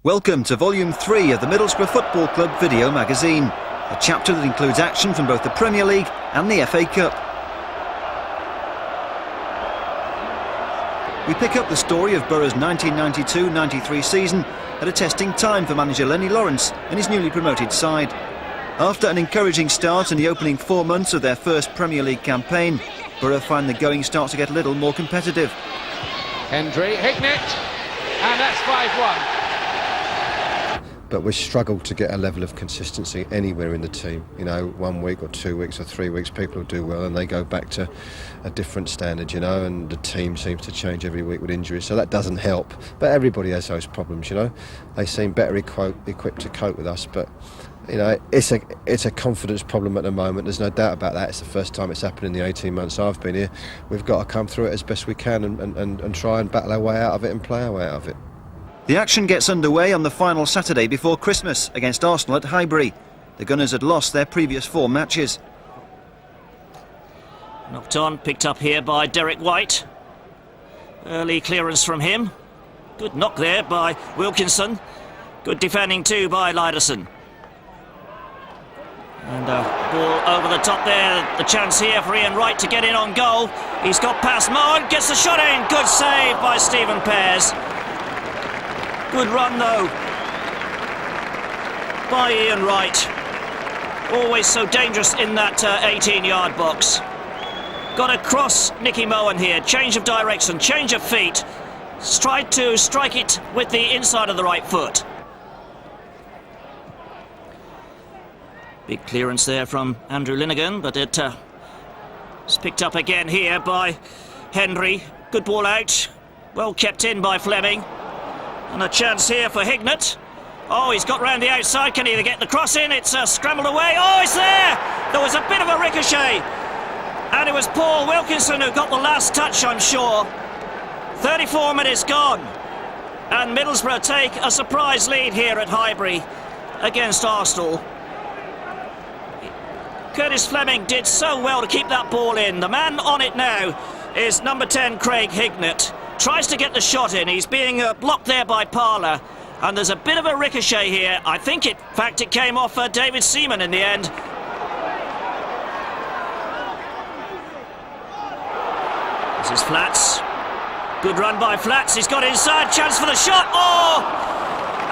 Welcome to Volume 3 of the Middlesbrough Football Club video magazine, a chapter that includes action from both the Premier League and the FA Cup. We pick up the story of Borough's 1992-93 season at a testing time for manager Lenny Lawrence and his newly promoted side. After an encouraging start in the opening 4 months of their first Premier League campaign, Borough find the going starts to get a little more competitive. Hendry, Hignett, and that's 5-1. But we struggle to get a level of consistency anywhere in the team. You know, 1 week or 2 weeks or 3 weeks, people will do well and they go back to a different standard, you know, and the team seems to change every week with injuries, so that doesn't help. But everybody has those problems, you know. They seem better equipped to cope with us, but, you know, it's a confidence problem at the moment. There's no doubt about that. It's the first time it's happened in the 18 months I've been here. We've got to come through it as best we can and try and battle our way out of it and play our way out of it. The action gets underway on the final Saturday before Christmas against Arsenal at Highbury. The Gunners had lost their previous 4 matches. Knocked on, picked up here by Derek White. Early clearance from him. Good knock there by Wilkinson. Good defending too by Lyderson. And ball over the top there. The chance here for Ian Wright to get in on goal. He's got past Moen, gets the shot in. Good save by Stephen Pears. Good run though by Ian Wright. Always so dangerous in that 18-yard box. Got across Nicky Moen here. Change of direction, change of feet. Tried to strike it with the inside of the right foot. Big clearance there from Andrew Linnigan, but it's picked up again here by Hendry. Good ball out. Well kept in by Fleming. And a chance here for Hignett. Oh, he's got round the outside. Can he either get the cross in? It's scrambled away. Oh, it's there! There was a bit of a ricochet. And it was Paul Wilkinson who got the last touch, I'm sure. 34 minutes gone. And Middlesbrough take a surprise lead here at Highbury against Arsenal. Curtis Fleming did so well to keep that ball in. The man on it now is number 10, Craig Hignett. Tries to get the shot in. He's being blocked there by Parler. And there's a bit of a ricochet here. I think, in fact, it came off David Seaman in the end. This is Flats. Good run by Flats. He's got inside. Chance for the shot. Oh!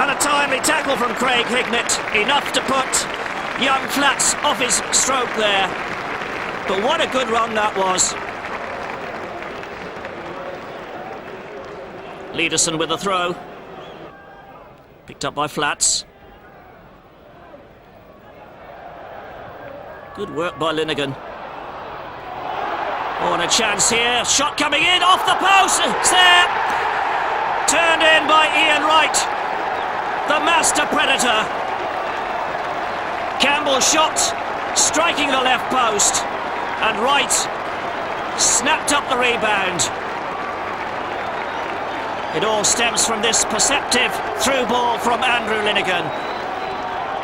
And a timely tackle from Craig Hignett. Enough to put young Flats off his stroke there. But what a good run that was. Lyderson with a throw. Picked up by Flats. Good work by Linnigan. Oh, and a chance here. Shot coming in off the post. It's there. Turned in by Ian Wright, the master predator. Campbell shot, striking the left post. And Wright snapped up the rebound. It all stems from this perceptive through ball from Andrew Linnigan.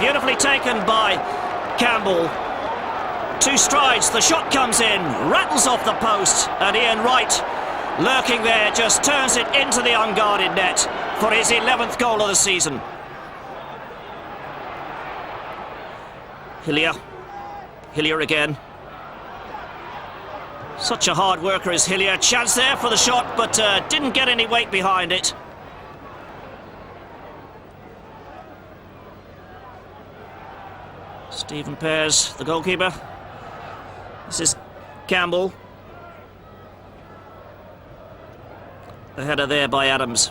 Beautifully taken by Campbell. 2 strides, the shot comes in, rattles off the post, and Ian Wright, lurking there, just turns it into the unguarded net for his 11th goal of the season. Hillier again. Such a hard worker is Hillier. Chance there for the shot, but didn't get any weight behind it. Stephen Pears, the goalkeeper. This is Campbell. The header there by Adams.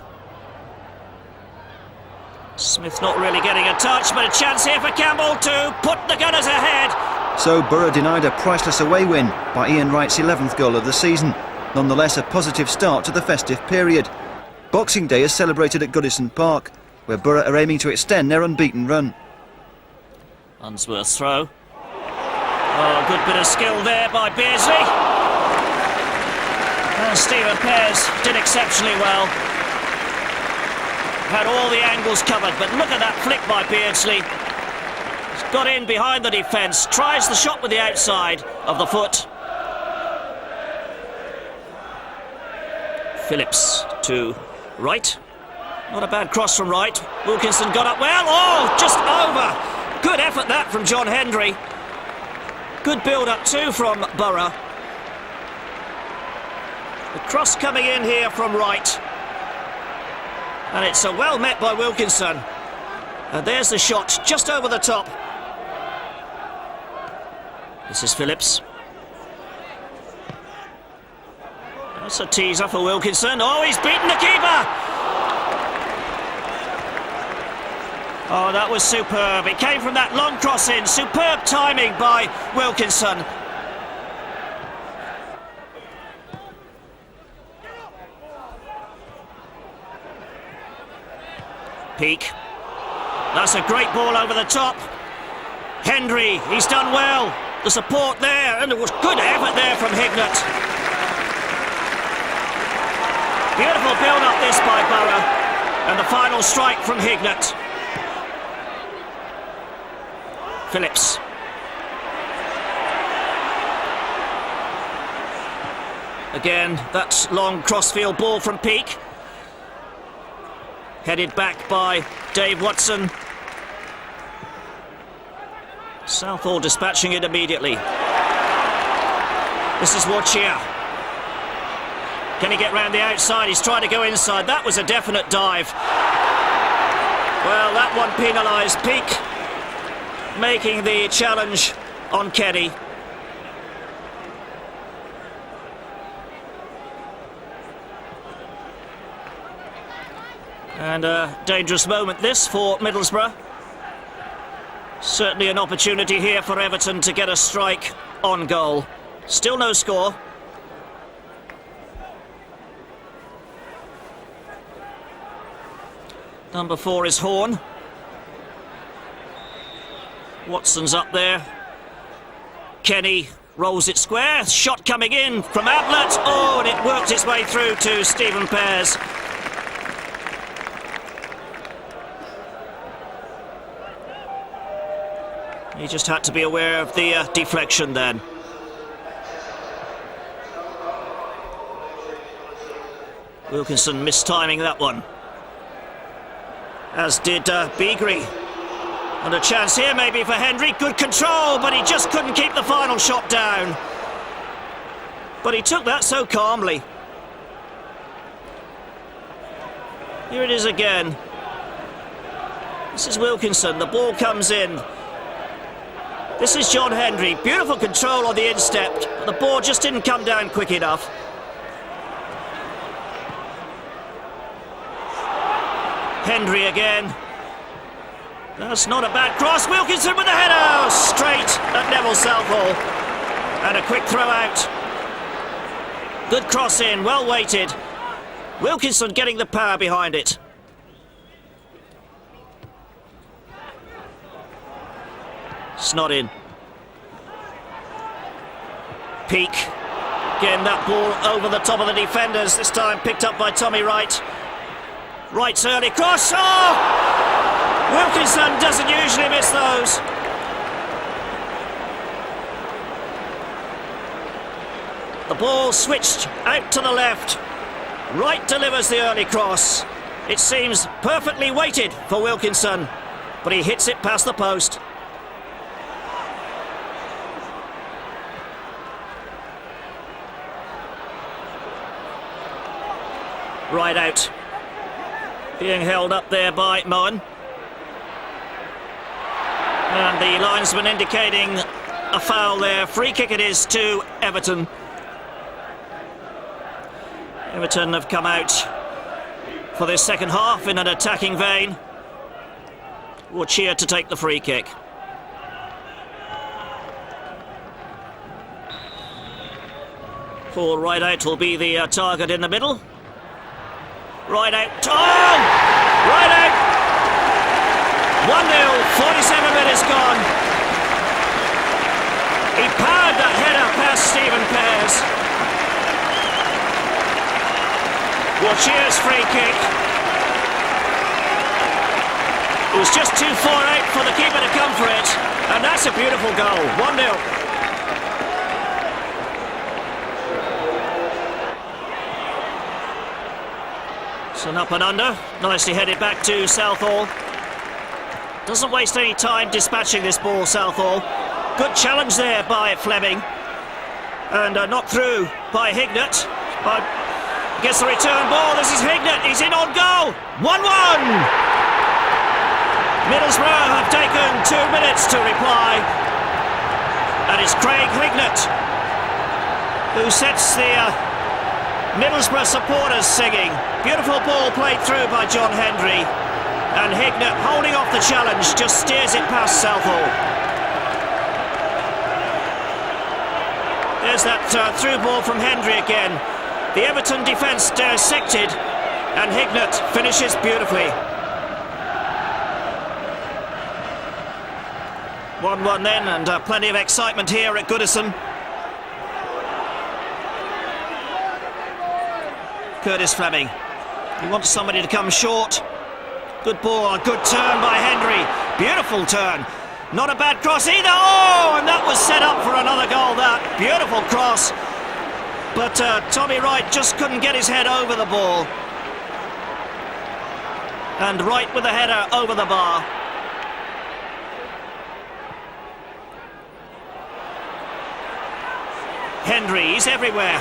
Smith not really getting a touch, but a chance here for Campbell to put the Gunners ahead. So Borough denied a priceless away win by Ian Wright's 11th goal of the season. Nonetheless, a positive start to the festive period. Boxing Day is celebrated at Goodison Park, where Borough are aiming to extend their unbeaten run. Unsworth's throw. Oh, good bit of skill there by Beardsley. And Stephen Pears did exceptionally well. Had all the angles covered, but look at that flick by Beardsley. He's got in behind the defence, tries the shot with the outside of the foot. Phillips to Wright. Not a bad cross from right. Wilkinson got up well. Oh, just over. Good effort that from John Hendry. Good build-up too from Borough. The cross coming in here from right. And it's well met by Wilkinson. And there's the shot, just over the top. This is Phillips. That's a teaser for Wilkinson. Oh, he's beaten the keeper! Oh, that was superb. It came from that long cross in. Superb timing by Wilkinson. Peake. That's a great ball over the top. Hendry, he's done well. The support there, and it was good effort there from Hignett. Beautiful build-up this by Borough. And the final strike from Hignett. Phillips. Again, that long crossfield ball from Peake. Headed back by Dave Watson. Southall dispatching it immediately. This is Warchia. Can he get round the outside? He's trying to go inside. That was a definite dive. Well, that one penalised. Peake making the challenge on Kenny. And a dangerous moment this for Middlesbrough. Certainly an opportunity here for Everton to get a strike on goal. Still no score. Number 4 is Horn. Watson's up there. Kenny rolls it square. Shot coming in from Ablett. Oh, and it worked its way through to Stephen Pears. He just had to be aware of the deflection then. Wilkinson mistiming that one. As did Beagrie. And a chance here maybe for Hendry. Good control, but he just couldn't keep the final shot down. But he took that so calmly. Here it is again. This is Wilkinson. The ball comes in. This is John Hendry. Beautiful control on the instep. But the ball just didn't come down quick enough. Hendry again. That's not a bad cross. Wilkinson with the header. Straight at Neville Southall. And a quick throw out. Good cross in. Well weighted. Wilkinson getting the power behind it. It's not in. Peake. Again, that ball over the top of the defenders. This time picked up by Tommy Wright. Wright's early cross. Oh! Wilkinson doesn't usually miss those. The ball switched out to the left. Wright delivers the early cross. It seems perfectly weighted for Wilkinson, but he hits it past the post. Right out. Being held up there by Moen. And the linesman indicating a foul there. Free kick it is to Everton. Everton have come out for this second half in an attacking vein. We'll cheer to take the free kick. Paul Rideout will be the target in the middle. Rideout. Oh! Rideout! 1-0, 47 minutes gone. He powered that header past Stephen Pears. Warchier's free kick. It was just too far out for the keeper to come for it. And that's a beautiful goal. 1-0. It's an up and under, nicely headed back to Southall. Doesn't waste any time dispatching this ball, Southall. Good challenge there by Fleming. And knocked through by Hignett. Gets the return ball, this is Hignett, he's in on goal! 1-1! Middlesbrough have taken 2 minutes to reply. And it's Craig Hignett who sets the Middlesbrough supporters singing. Beautiful ball played through by John Hendry, and Hignett, holding off the challenge, just steers it past Southall. There's that through ball from Hendry again. The Everton defence dissected, and Hignett finishes beautifully. 1-1 then, and plenty of excitement here at Goodison. Curtis Fleming. He wants somebody to come short. Good ball, a good turn by Hendry. Beautiful turn. Not a bad cross either. Oh, and that was set up for another goal, that. Beautiful cross. But Tommy Wright just couldn't get his head over the ball. And Wright with the header over the bar. Hendry, he's everywhere.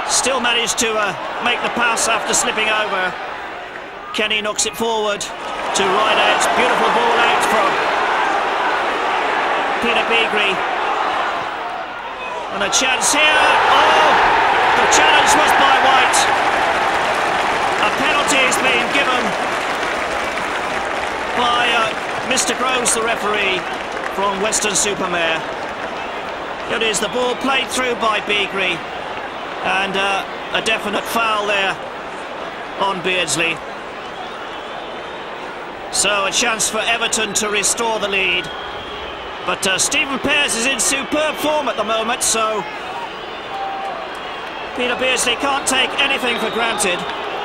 Still managed to make the pass after slipping over. Kenny knocks it forward to right out. Beautiful ball out from Peter Beagrie. And a chance here. Oh, the challenge was by White. A penalty is being given by Mr. Groves, the referee from Weston-super-Mare. It is the ball played through by Beagrie. And a definite foul there on Beardsley. So a chance for Everton to restore the lead. But Stephen Pears is in superb form at the moment, so Peter Beardsley can't take anything for granted.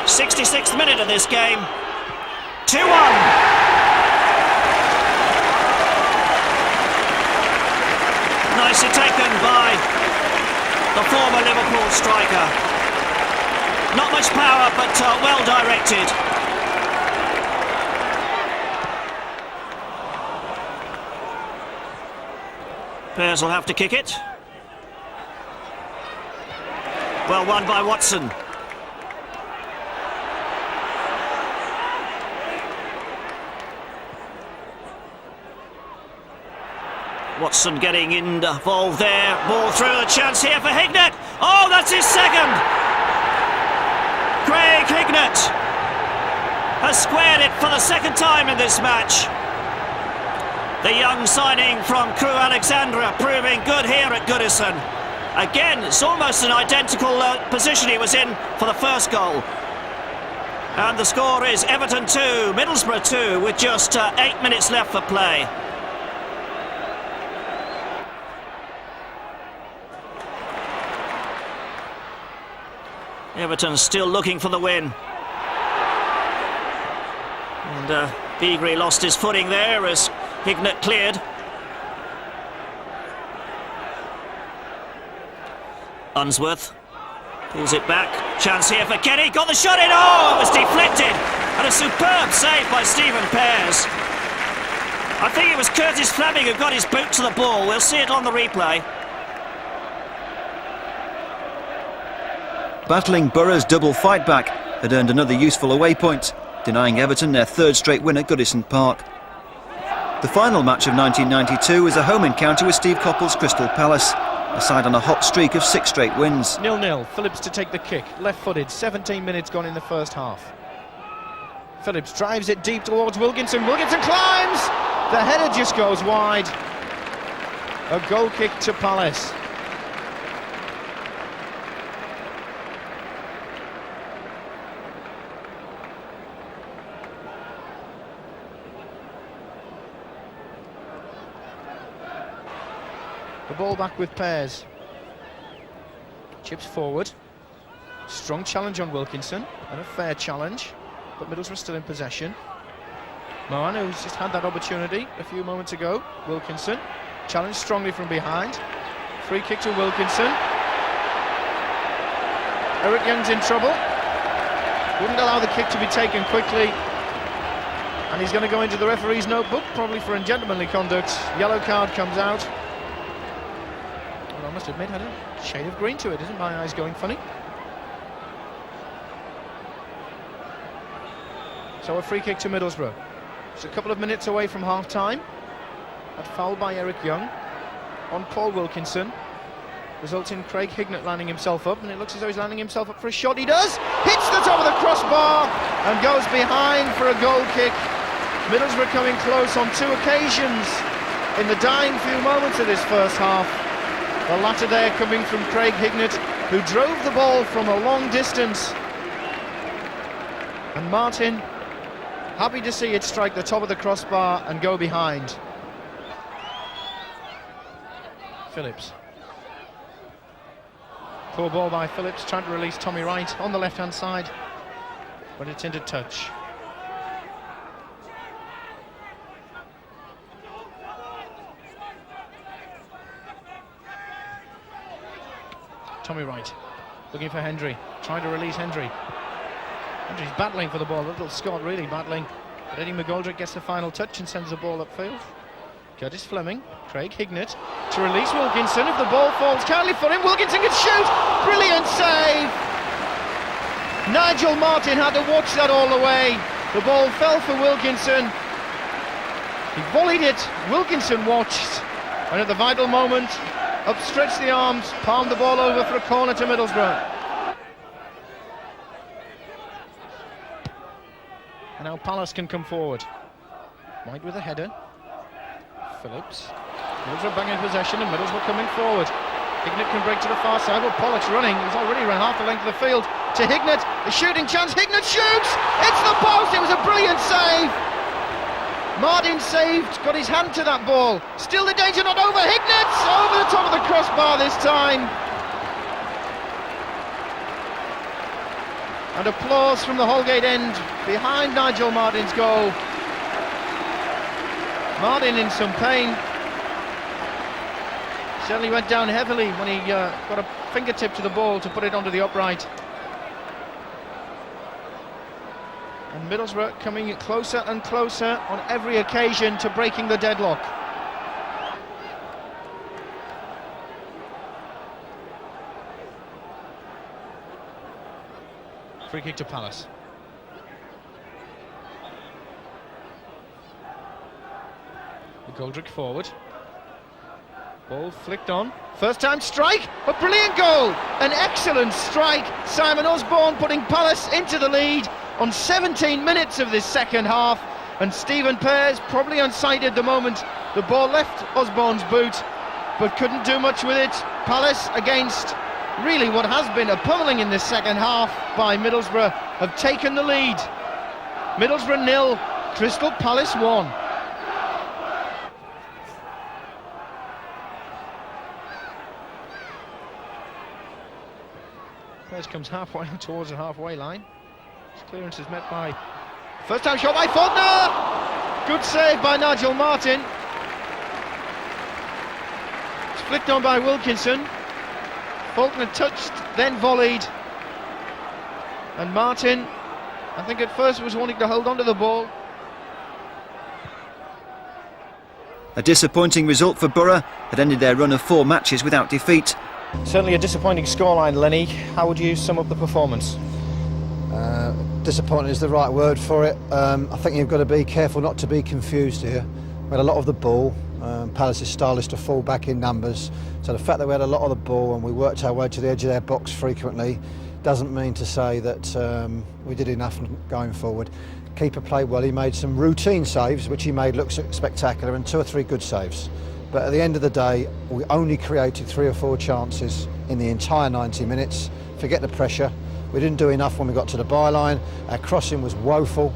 66th minute of this game. 2-1. Nicely taken by the former Liverpool striker. Not much power, but well directed. Pears will have to kick it. Well won by Watson. Watson getting involved there. Ball through, a chance here for Hignett. Oh, that's his second. Craig Hignett has squared it for the second time in this match. The young signing from Crewe Alexandra proving good here at Goodison. Again, it's almost an identical position he was in for the first goal. And the score is Everton 2, Middlesbrough 2, with just 8 minutes left for play. Everton still looking for the win. And Beagrie lost his footing there as Hignett cleared. Unsworth pulls it back. Chance here for Kenny. Got the shot in. Oh, it was deflected. And a superb save by Stephen Pears. I think it was Curtis Fleming who got his boot to the ball. We'll see it on the replay. Battling Borough's double fight back had earned another useful away point, denying Everton their third straight win at Goodison Park. The final match of 1992 was a home encounter with Steve Coppell's Crystal Palace, a side on a hot streak of 6 straight wins. 0-0, Phillips to take the kick, left-footed, 17 minutes gone in the first half. Phillips drives it deep towards Wilkinson, Wilkinson climbs! The header just goes wide. A goal kick to Palace. The ball back with Pears. Chips forward. Strong challenge on Wilkinson, and a fair challenge, but Middlesbrough still in possession. Mohan, who's just had that opportunity a few moments ago. Wilkinson, challenged strongly from behind. Free kick to Wilkinson. Eric Young's in trouble. Wouldn't allow the kick to be taken quickly. And he's going to go into the referee's notebook, probably for ungentlemanly conduct. Yellow card comes out. Well, I must admit, had a shade of green to it. Isn't my eyes going funny? So a free kick to Middlesbrough. It's a couple of minutes away from half-time. That foul by Eric Young on Paul Wilkinson results in Craig Hignett landing himself up, and it looks as though he's landing himself up for a shot. He does! Hits the top of the crossbar and goes behind for a goal kick. Middlesbrough coming close on 2 occasions in the dying few moments of this first half. The latter there coming from Craig Hignett, who drove the ball from a long distance. And Martin, happy to see it strike the top of the crossbar and go behind. Phillips. Poor ball by Phillips, trying to release Tommy Wright on the left-hand side, but it's into touch. Tommy Wright looking for Hendry, trying to release Hendry. Hendry's battling for the ball, little Scott really battling. But Eddie McGoldrick gets the final touch and sends the ball upfield. Curtis Fleming, Craig Hignett to release Wilkinson. If the ball falls kindly for him, Wilkinson can shoot! Brilliant save! Nigel Martin had to watch that all the way. The ball fell for Wilkinson. He volleyed it, Wilkinson watched, and at the vital moment, upstretched the arms, palmed the ball over for a corner to Middlesbrough. And now Palace can come forward. White with a header. Phillips. Middlesbrough banging possession and Middlesbrough coming forward. Hignett can break to the far side, but Pollock's running. He's already run half the length of the field to Hignett. The shooting chance. Hignett shoots! It's the post! It was a brilliant save! Martin saved, got his hand to that ball. Still the danger not over. Hignett over the top of the crossbar this time. And applause from the Holgate end behind Nigel Martin's goal. Martin in some pain. Certainly went down heavily when he got a fingertip to the ball to put it onto the upright. And Middlesbrough coming closer and closer on every occasion to breaking the deadlock. Free kick to Palace. McGoldrick forward. Ball flicked on. First time strike, a brilliant goal. An excellent strike. Simon Osborne putting Palace into the lead on 17 minutes of this second half. And Stephen Pears probably unsighted the moment the ball left Osborne's boot, but couldn't do much with it. Palace against really what has been a pummeling in this second half by Middlesbrough have taken the lead. Middlesbrough 0, Crystal Palace 1. Pears comes halfway towards the halfway line. His clearance is met by first time shot by Faulkner. Good save by Nigel Martin. It's flicked on by Wilkinson. Faulkner touched, then volleyed. And Martin, I think at first was wanting to hold on to the ball. A disappointing result for Borough had ended their run of 4 matches without defeat. Certainly a disappointing scoreline, Lenny. How would you sum up the performance? Disappointing is the right word for it. I think you've got to be careful not to be confused here. We had a lot of the ball. Palace's style is to fall back in numbers. So the fact that we had a lot of the ball and we worked our way to the edge of their box frequently doesn't mean to say that we did enough going forward. Keeper played well. He made some routine saves, which he made look spectacular, and 2 or 3 good saves. But at the end of the day, we only created 3 or 4 chances in the entire 90 minutes. Forget the pressure. We didn't do enough when we got to the byline. Our crossing was woeful.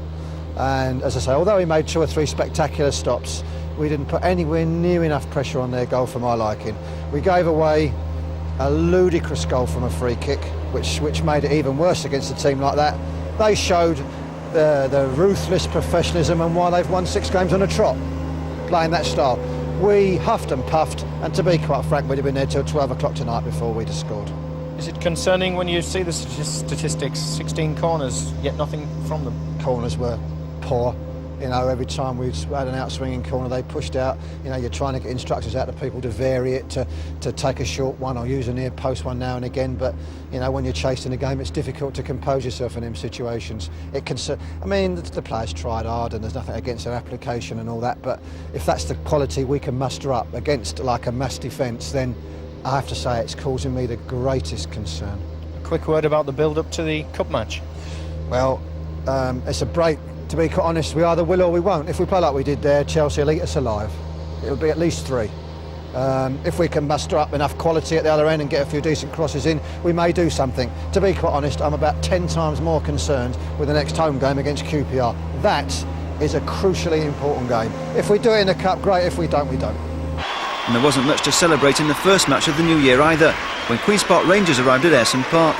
And as I say, although we made 2 or 3 spectacular stops, we didn't put anywhere near enough pressure on their goal for my liking. We gave away a ludicrous goal from a free kick, which made it even worse against a team like that. They showed the ruthless professionalism and why they've won 6 games on a trot, playing that style. We huffed and puffed, and to be quite frank, we'd have been there till 12 o'clock tonight before we'd have scored. Is it concerning when you see the statistics? 16 corners, yet nothing from them. Corners were poor. You know, every time we had an out-swinging corner, they pushed out. You know, you're trying to get instructions out to people to vary it, to take a short one or use a near post one now and again. But, you know, when you're chasing a game, it's difficult to compose yourself in them situations. I mean, the players tried hard and there's nothing against their application and all that. But if that's the quality we can muster up against like a mass defence, then I have to say it's causing me the greatest concern. A quick word about the build-up to the cup match. Well, it's a break. To be quite honest, we either will or we won't. If we play like we did there, Chelsea will eat us alive. It'll be at least 3. If we can muster up enough quality at the other end and get a few decent crosses in, we may do something. To be quite honest, I'm about 10 times more concerned with the next home game against QPR. That is a crucially important game. If we do it in the cup, great. If we don't, we don't. And there wasn't much to celebrate in the first match of the new year either, when Queen's Park Rangers arrived at Ayresome Park.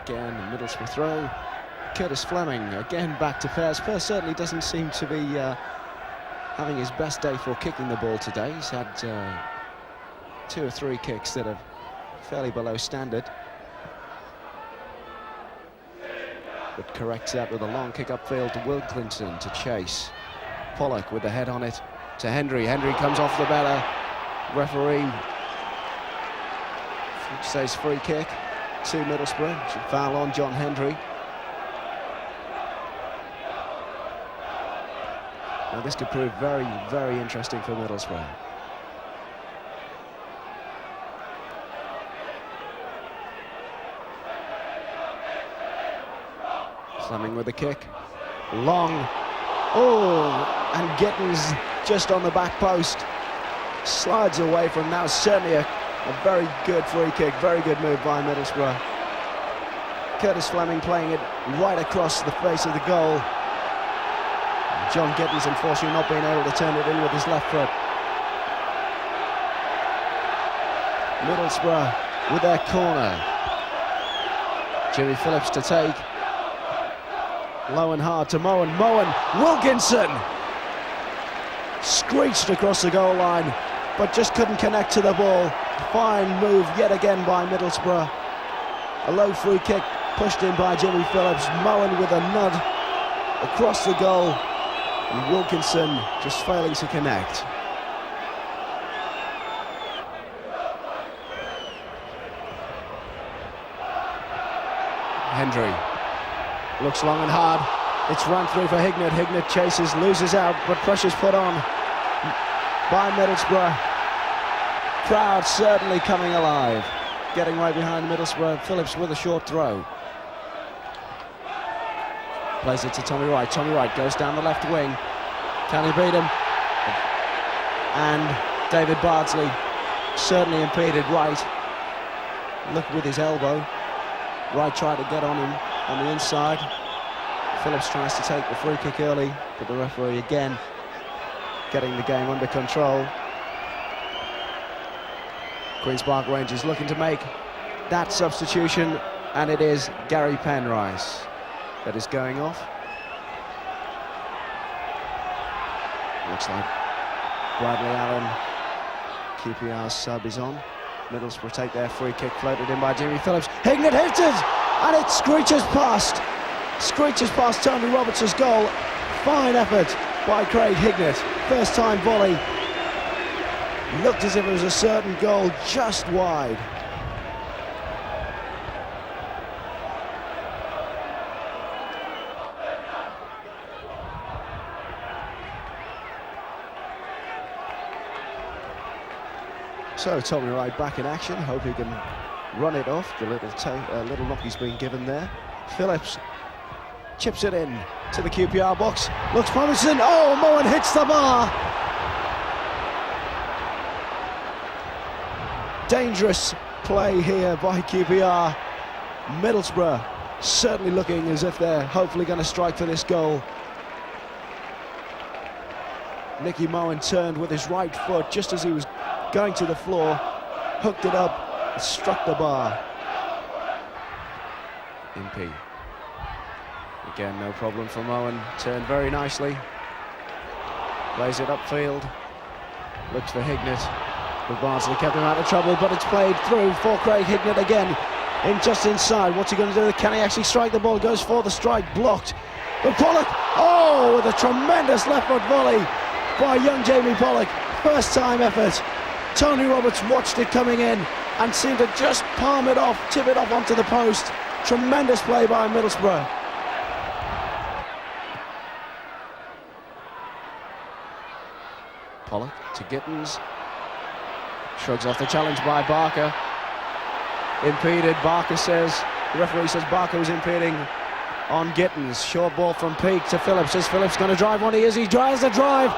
Again, a Middlesbrough throw. Curtis Fleming again back to pass. Spurs certainly doesn't seem to be having his best day for kicking the ball today. He's had 2 or 3 kicks that are fairly below standard. But corrects that with a long kick upfield to Wilkinson to chase. Pollock with the head on it to Hendry. Hendry comes off the better. Referee says free kick to Middlesbrough. Should foul on John Hendry. Now this could prove very, very interesting for Middlesbrough. Fleming with the kick. Long. Oh, and Gittins just on the back post. Slides away from now. Certainly a very good free kick. Very good move by Middlesbrough. Curtis Fleming playing it right across the face of the goal. John Gittins unfortunately not being able to turn it in with his left foot. Middlesbrough with their corner. Jimmy Phillips to take. Low and hard to Moen. Wilkinson screeched across the goal line, but just couldn't connect to the ball. Fine move yet again by Middlesbrough. A low free kick pushed in by Jimmy Phillips. Moen with a nod across the goal, and Wilkinson just failing to connect. Hendry looks long and hard. It's run through for Hignett. Hignett chases, loses out, but pressure's put on by Middlesbrough. Crowd certainly coming alive. Getting right behind Middlesbrough. Phillips with a short throw. Plays it to Tommy Wright. Tommy Wright goes down the left wing. Can he beat him? And David Bardsley certainly impeded Wright. Looked with his elbow. Wright tried to get on him on the inside. Phillips tries to take the free kick early, but the referee again getting the game under control. Queen's Park Rangers looking to make that substitution, and it is Gary Penrice that is going off. Looks like Bradley Allen, QPR's sub, is on. Middlesbrough take their free kick, floated in by Jimmy Phillips. Hignett hits it, and it screeches past. Screeches past Tony Roberts' goal. Fine effort by Craig Hignett. First time volley. Looked as if it was a certain goal, just wide. So Tommy Wright back in action. Hope he can run it off. The little knock he's been given there. Phillips chips it in to the QPR box. Looks promising. Oh, Moen hits the bar. Dangerous play here by QPR. Middlesbrough certainly looking as if they're hopefully going to strike for this goal. Nicky Moen turned with his right foot just as he was going to the floor, hooked it up, and struck the bar. Impey. Again, no problem for Moen. Turned very nicely. Plays it upfield. Looks for Hignett. But Barnsley kept him out of trouble, but it's played through for Craig Hignett again, just inside. What's he going to do? Can he actually strike the ball? Goes for the strike, blocked. But Pollock, with a tremendous left foot volley by young Jamie Pollock. First time effort. Tony Roberts watched it coming in and seemed to just palm it off, tip it off onto the post. Tremendous play by Middlesbrough. Pollock to Gittins. Shrugs off the challenge by Barker. Impeded, Barker says, the referee says Barker was impeding on Gittins. Short ball from Peake to Phillips. Is Phillips going to drive one? He is. He drives the drive.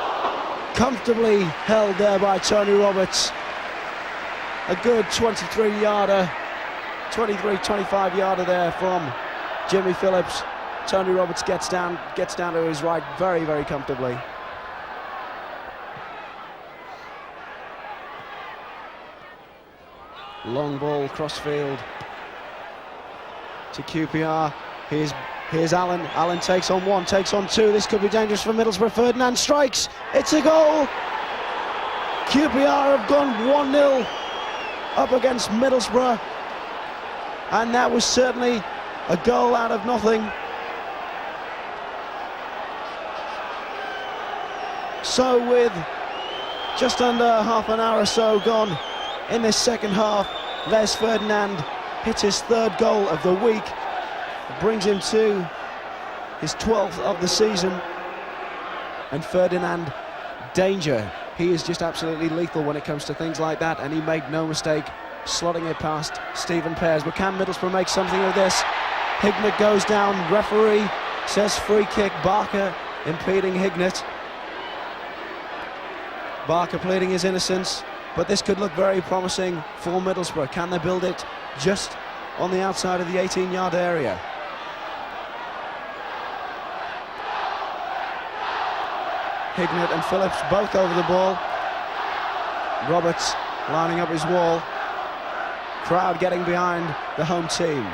Comfortably held there by Tony Roberts. A good 23-yarder, 25-yarder there from Jimmy Phillips. Tony Roberts gets down to his right very, very comfortably. Long ball crossfield to QPR. Here's Allen. Allen takes on one, takes on two. This could be dangerous for Middlesbrough. Ferdinand strikes. It's a goal. QPR have gone 1-0 up against Middlesbrough, and that was certainly a goal out of nothing. So with just under half an hour or so gone in this second half, Les Ferdinand hits his third goal of the week. It brings him to his 12th of the season. And Ferdinand, danger. He is just absolutely lethal when it comes to things like that, and he made no mistake slotting it past Stephen Pears. But can Middlesbrough make something of this? Hignett goes down. Referee says free kick. Barker impeding Hignett. Barker pleading his innocence. But this could look very promising for Middlesbrough. Can they build it just on the outside of the 18-yard area? Hignett and Phillips both over the ball. Roberts lining up his wall. Crowd getting behind the home team.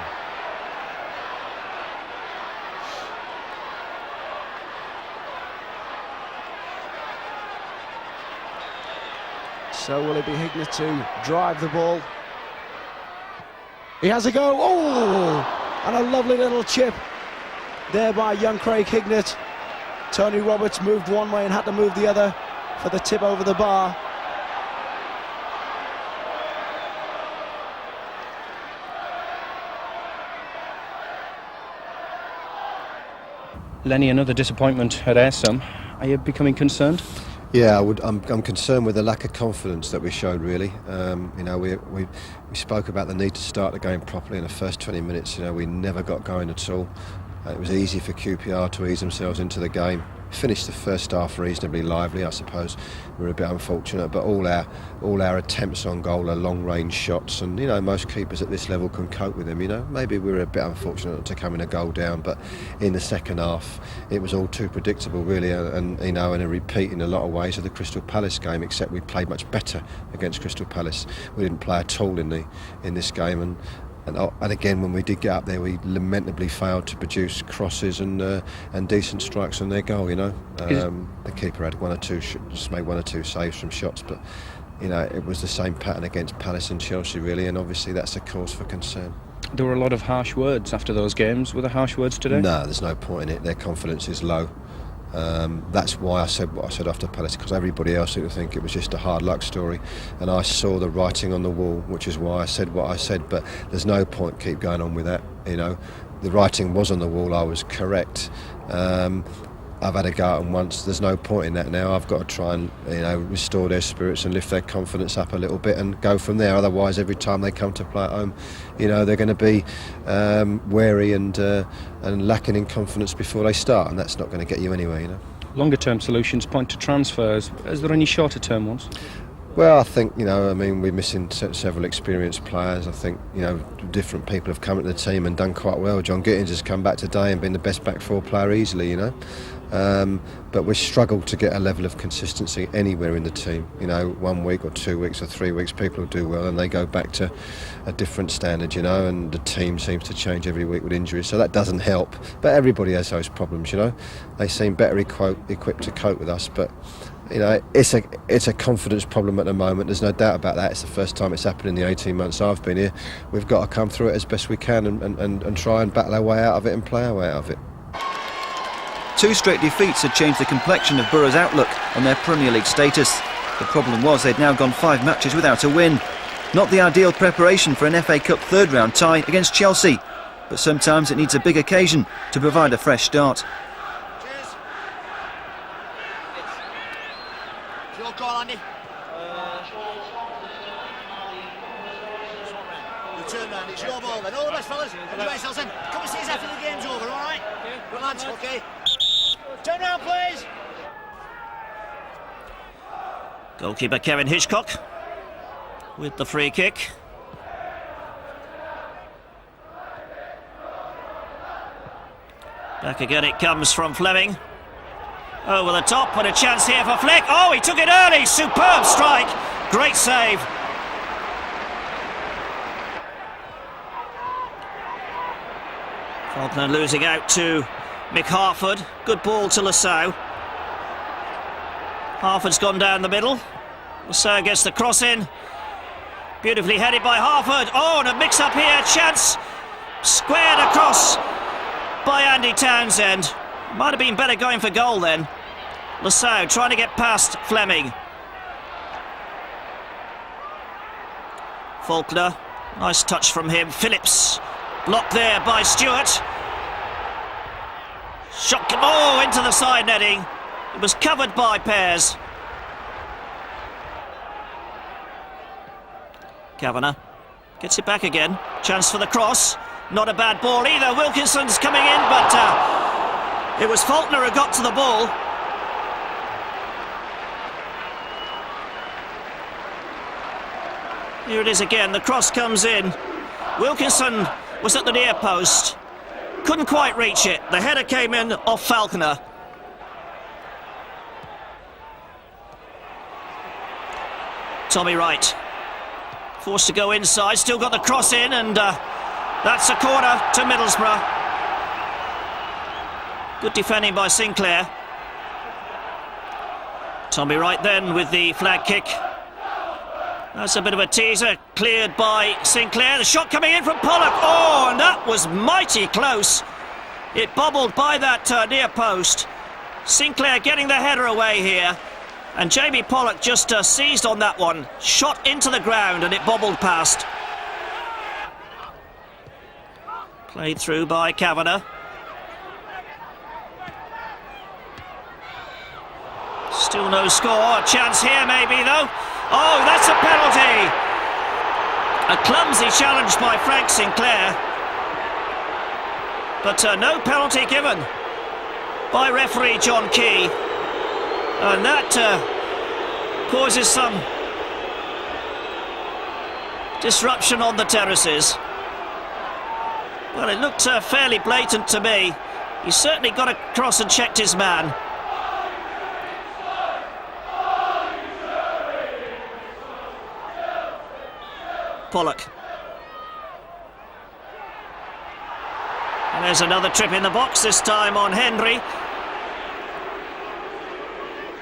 So will it be Hignett to drive the ball? He has a go. Oh! And a lovely little chip there by young Craig Hignett. Tony Roberts moved one way and had to move the other for the tip over the bar. Lenny, another disappointment at Ayrsham. Are you becoming concerned? Yeah, I'm concerned with the lack of confidence that we showed, really. You know, we spoke about the need to start the game properly in the first 20 minutes. You know, we never got going at all. It was easy for QPR to ease themselves into the game. Finished the first half reasonably lively, I suppose. We were a bit unfortunate, but all our attempts on goal are long-range shots, and you know, most keepers at this level can cope with them. You know, maybe we were a bit unfortunate to come in a goal down, but in the second half, it was all too predictable, really, and you know, and a repeat in a lot of ways of the Crystal Palace game. Except we played much better against Crystal Palace. We didn't play at all in this game, and again, when we did get up there, we lamentably failed to produce crosses and decent strikes on their goal. You know, the keeper had just made one or two saves from shots, but you know, it was the same pattern against Palace and Chelsea, really, and obviously that's a cause for concern. There were a lot of harsh words after those games. Were there harsh words today? No, there's no point in it. Their confidence is low. That's why I said what I said after Palace, because everybody else seemed to think it was just a hard luck story, and I saw the writing on the wall, which is why I said what I said. But there's no point keep going on with that. You know, the writing was on the wall. I was correct. I've had a go at them once. There's no point in that now. I've got to try and, you know, restore their spirits and lift their confidence up a little bit and go from there. Otherwise, every time they come to play at home, you know, they're going to be wary and lacking in confidence before they start, and that's not going to get you anywhere, you know. Longer term solutions point to transfers. Is there any shorter term ones? Well, I think, you know, I mean, we're missing several experienced players. I think, you know, different people have come into the team and done quite well. John Gittins has come back today and been the best back four player easily, you know. but we struggle to get a level of consistency anywhere in the team. You know, 1 week or 2 weeks or 3 weeks, people will do well and they go back to a different standard, you know, and the team seems to change every week with injuries, so that doesn't help. But everybody has those problems, you know. They seem better equipped to cope with us, but you know, it's a confidence problem at the moment. There's no doubt about that. It's the first time it's happened in the 18 months I've been here. We've got to come through it as best we can and try and battle our way out of it and play our way out of it. 2 straight defeats had changed the complexion of Borough's outlook on their Premier League status. The problem was they'd now gone 5 matches without a win. Not the ideal preparation for an FA Cup third round tie against Chelsea, but sometimes it needs a big occasion to provide a fresh start. Cheers. It's your call, Andy. You turn round, it's your ball then. All the best, fellas. Enjoy yourselves then. Come and see us after the game's over, alright? Okay. Good lads, okay. Turn round, please. Goalkeeper Kevin Hitchcock with the free kick. Back again it comes from Fleming. Over the top, but a chance here for Flick. Oh, he took it early. Superb strike. Great save. Faulkner losing out to Mick Harford. Good ball to Lasau. Harford's gone down the middle. Lasau gets the cross in. Beautifully headed by Harford. Oh, and a mix-up here. Chance squared across by Andy Townsend. Might have been better going for goal then. Lasau trying to get past Fleming. Faulkner, nice touch from him. Phillips, blocked there by Stewart. Shot, oh, into the side netting. It was covered by Pears. Kavanagh gets it back again. Chance for the cross. Not a bad ball either. Wilkinson's coming in, but it was Faulkner who got to the ball. Here it is again. The cross comes in. Wilkinson was at the near post. Couldn't quite reach it. The header came in off Faulkner. Tommy Wright. Forced to go inside, still got the cross in, and that's a corner to Middlesbrough. Good defending by Sinclair. Tommy Wright then with the flag kick. That's a bit of a teaser, cleared by Sinclair. The shot coming in from Pollock. Oh, and that was mighty close. It bobbled by that near post. Sinclair getting the header away here. And Jamie Pollock just seized on that one, shot into the ground, and it bobbled past. Played through by Kavanagh. Still no score. A chance here maybe though. Oh, that's a penalty. A clumsy challenge by Frank Sinclair. But no penalty given by referee John Key. And that causes some disruption on the terraces. Well, it looked fairly blatant to me. He certainly got across and checked his man. Pollock. And there's another trip in the box, this time on Henry.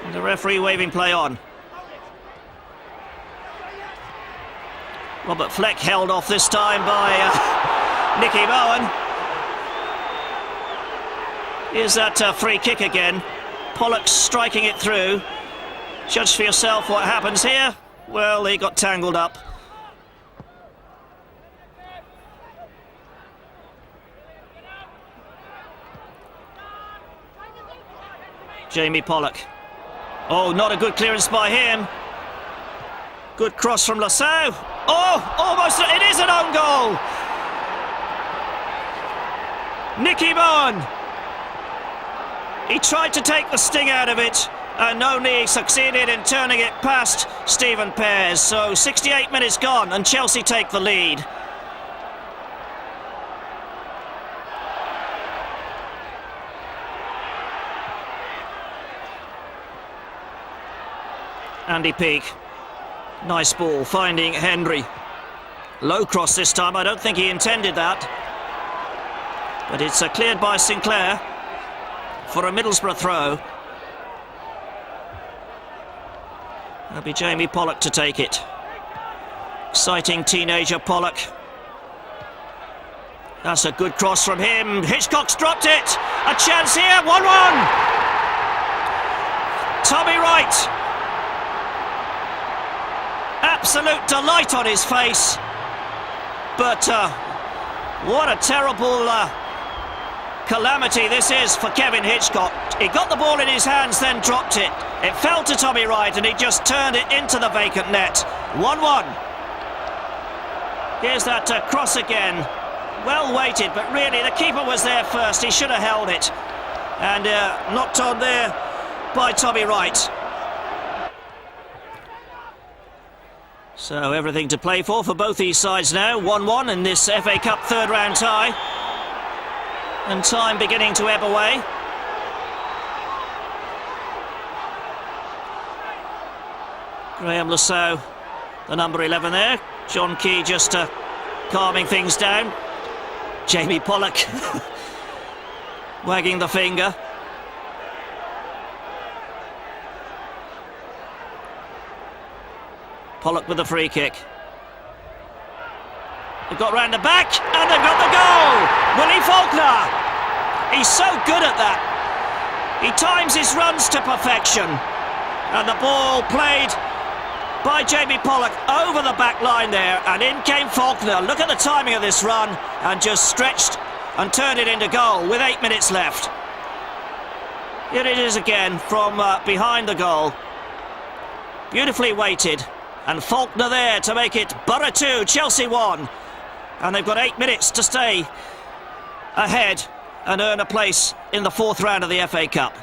And the referee waving play on. Robert Fleck held off this time by Nicky Bowen. Here's that free kick again. Pollock striking it through. Judge for yourself what happens here. Well, he got tangled up. Jamie Pollock. Oh, not a good clearance by him. Good cross from Lasau. Oh, almost, it is an own goal. Nicky Bowen. He tried to take the sting out of it, and only succeeded in turning it past Stephen Pears. So 68 minutes gone, and Chelsea take the lead. Andy Peake. Nice ball, finding Henry. Low cross this time, I don't think he intended that. But it's cleared by Sinclair for a Middlesbrough throw. That'll be Jamie Pollock to take it. Exciting teenager Pollock. That's a good cross from him. Hitchcock's dropped it. A chance here, 1-1. Tommy Wright. Absolute delight on his face. But what a terrible calamity this is for Kevin Hitchcock. He got the ball in his hands, then dropped it. It fell to Tommy Wright and he just turned it into the vacant net. 1-1. Here's that cross again. Well weighted, but really the keeper was there first. He should have held it. And knocked on there by Tommy Wright. So everything to play for both these sides now. 1-1 in this FA Cup third round tie. And time beginning to ebb away. Graham Lasso, the number 11 there. John Key just calming things down. Jamie Pollock wagging the finger. Pollock with the free kick. They've got round the back and they've got the goal! Willie Faulkner! He's so good at that. He times his runs to perfection. And the ball played by Jamie Pollock over the back line there, and in came Faulkner. Look at the timing of this run, and just stretched and turned it into goal with 8 minutes left. Here it is again from behind the goal. Beautifully weighted, and Faulkner there to make it Borough 2, Chelsea 1. And they've got 8 minutes to stay ahead and earn a place in the fourth round of the FA Cup.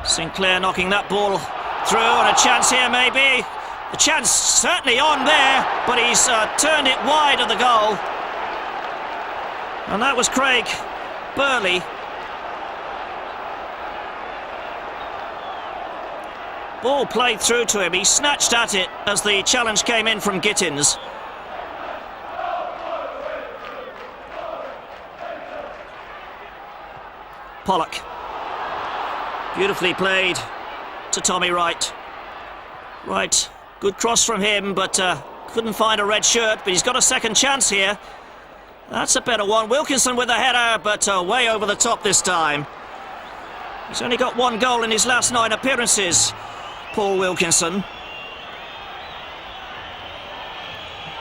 Sinclair knocking that ball through, and a chance here maybe. The chance certainly on there, but he's turned it wide of the goal. And that was Craig Burley. Ball played through to him. He snatched at it as the challenge came in from Gittins. Pollock. Beautifully played to Tommy Wright. Wright, good cross from him, but couldn't find a red shirt, but he's got a second chance here. That's a better one. Wilkinson with the header, but way over the top this time. He's only got one goal in his last 9 appearances, Paul Wilkinson.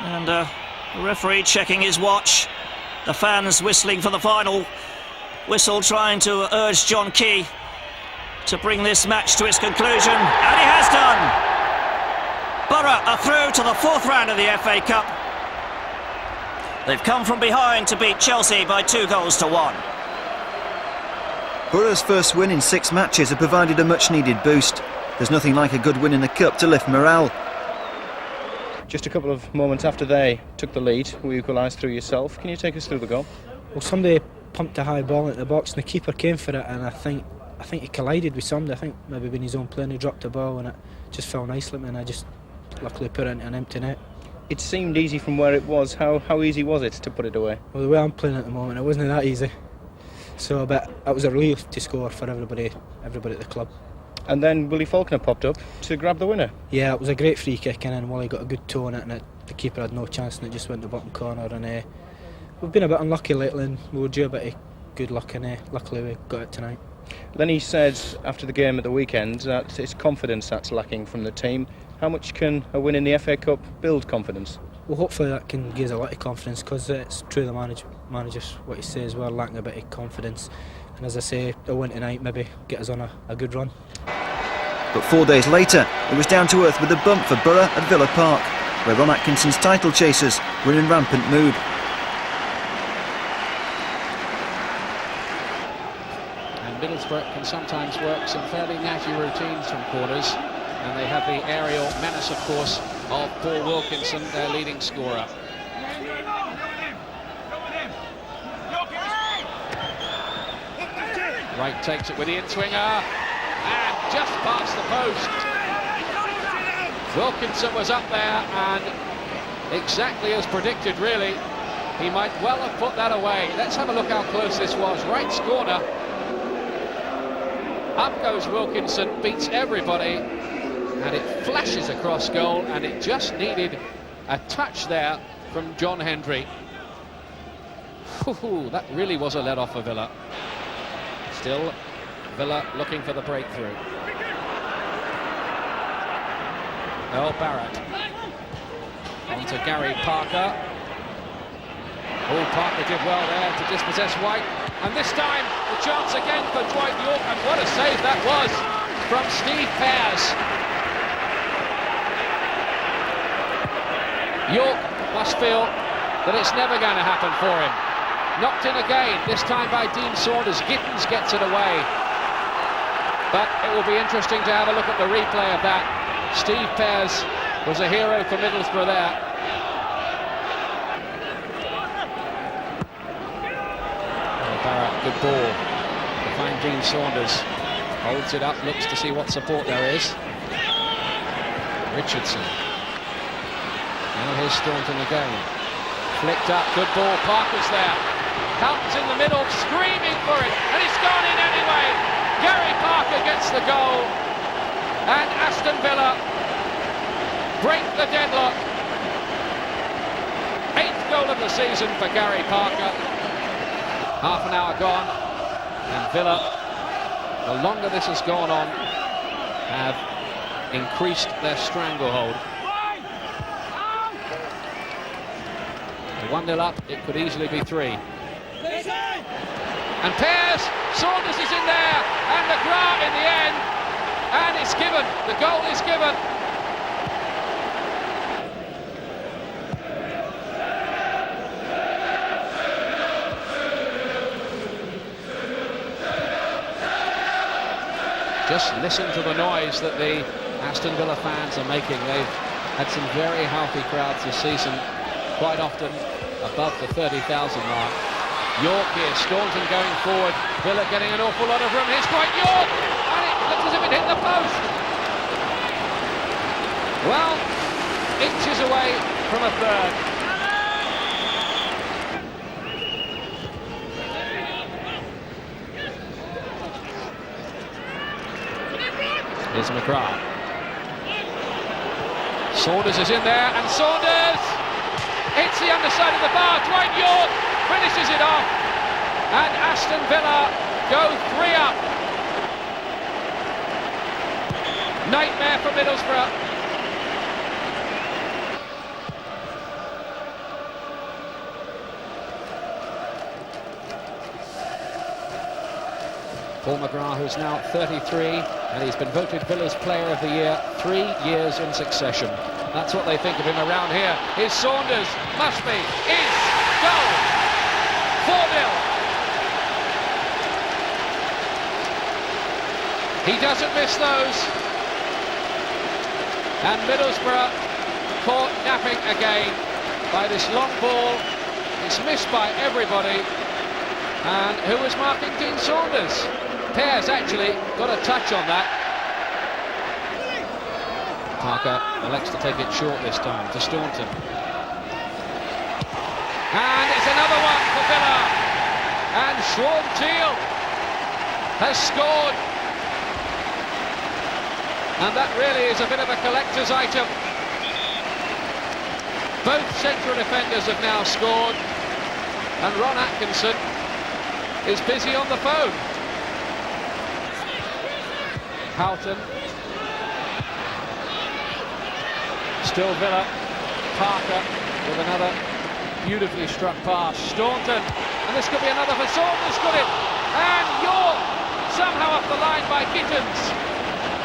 And the referee checking his watch. The fans whistling for the final whistle, trying to urge John Key to bring this match to its conclusion, and he has done. Borough are through to the fourth round of the FA Cup. They've come from behind to beat Chelsea by 2-1. Borough's first win in 6 matches have provided a much-needed boost. There's nothing like a good win in the Cup to lift morale. Just a couple of moments after they took the lead, we equalised through yourself. Can you take us through the goal? Well, somebody pumped a high ball into the box and the keeper came for it, and I think he collided with somebody. I think maybe when his own player, he dropped the ball and it just fell nicely, and I just luckily put it into an empty net. It seemed easy from where it was. How easy was it to put it away? Well, the way I'm playing at the moment, it wasn't that easy. So I bet it was a relief to score for everybody at the club. And then Willie Faulkner popped up to grab the winner. Yeah, it was a great free kick, and then Wally got a good toe on it, and the keeper had no chance, and it just went to the bottom corner. And we've been a bit unlucky lately, and we were due a bit of good luck, and luckily we got it tonight. Lenny said after the game at the weekend that it's confidence that's lacking from the team. How much can a win in the FA Cup build confidence? Well, hopefully that can give us a lot of confidence, because it's true the manager's what he says, we're lacking a bit of confidence. And as I say, a win tonight maybe get us on a good run. But 4 days later, it was down to earth with a bump for Borough at Villa Park, where Ron Atkinson's title chasers were in rampant mood. And Middlesbrough can sometimes work some fairly natty routines from corners, and they have the aerial menace, of course, of Paul Wilkinson, their leading scorer. Wright takes it with the in-swinger, and just past the post. Wilkinson was up there, and exactly as predicted, really. He might well have put that away. Let's have a look how close this was. Wright's corner. Up goes Wilkinson, beats everybody, and it flashes across goal, and it just needed a touch there from John Hendry. Ooh, that really was a let-off for Villa. Still, Villa looking for the breakthrough. Earl Barrett. On to Gary Parker. Oh, Parker did well there to dispossess White. And this time, the chance again for Dwight York. And what a save that was from Steve Pears. York must feel that it's never going to happen for him. Knocked in again, this time by Dean Saunders. Gittins gets it away. But it will be interesting to have a look at the replay of that. Steve Pears was a hero for Middlesbrough there. Barrett, good ball to find Dean Saunders. Holds it up, looks to see what support there is. Richardson. Now here's Staunton again. Flicked up, good ball, Parker's there. Helms in the middle, screaming for it, and it's gone in anyway. Gary Parker gets the goal, and Aston Villa break the deadlock. 8th goal of the season for Gary Parker. Half an hour gone, and Villa, the longer this has gone on, have increased their stranglehold. 1-0 up, it could easily be 3. And Pears, Saunders is in there, and McGrath in the end, and it's given, the goal is given. Just listen to the noise that the Aston Villa fans are making. They've had some very healthy crowds this season, quite often above the 30,000 mark. York here, Staunton going forward, Villa getting an awful lot of room. Here's Dwight York, and it looks as if it hit the post. Well, inches away from a third. Here's McGrath. Saunders is in there, and Saunders hits the underside of the bar. Dwight York finishes it off, and Aston Villa go 3 up. Nightmare for Middlesbrough. Paul McGrath, who's now 33, and he's been voted Villa's Player of the Year 3 years in succession. That's what they think of him around here. Here's Saunders, must be, is, goal! 4-0. He doesn't miss those. And Middlesbrough caught napping again by this long ball. It's missed by everybody. And who was marking Dean Saunders? Pears actually got a touch on that. Parker elects to take it short this time to Staunton. And it's another one for Villa. And Sean Teal has scored. And that really is a bit of a collector's item. Both central defenders have now scored. And Ron Atkinson is busy on the phone. Houghton. Still Villa. Parker with another beautifully struck pass. Staunton. And this could be another for Saunders, could it? And York somehow off the line by Gittins.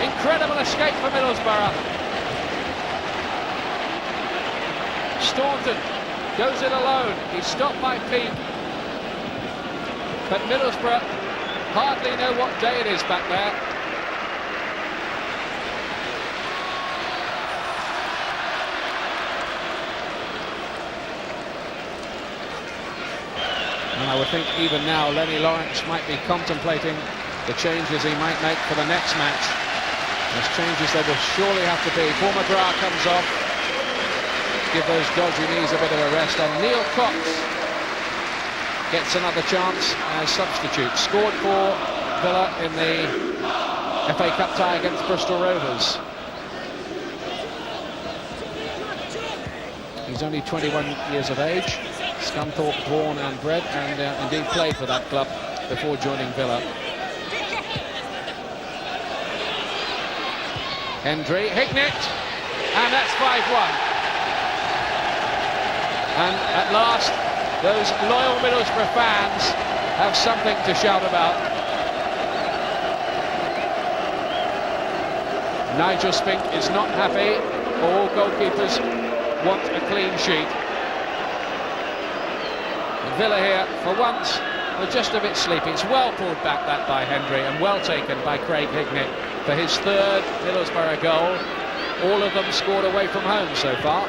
Incredible escape for Middlesbrough. Staunton goes it alone. He's stopped by Peep. But Middlesbrough hardly know what day it is back there. And I would think even now Lenny Lawrence might be contemplating the changes he might make for the next match. There's changes there will surely have to be. Paul McGrath comes off, give those dodgy knees a bit of a rest, and Neil Cox gets another chance as substitute. Scored for Villa in the FA Cup tie against Bristol Rovers. He's only 21 years of age, Scunthorpe born and bred, and indeed played for that club before joining Villa. Hendry, Hignett, and that's 5-1. And at last, those loyal Middlesbrough fans have something to shout about. Nigel Spink is not happy. All goalkeepers want a clean sheet. And Villa here, for once, were just a bit sleepy. It's well pulled back, that by Hendry, and well taken by Craig Hignett for his third Middlesbrough goal. All of them scored away from home so far.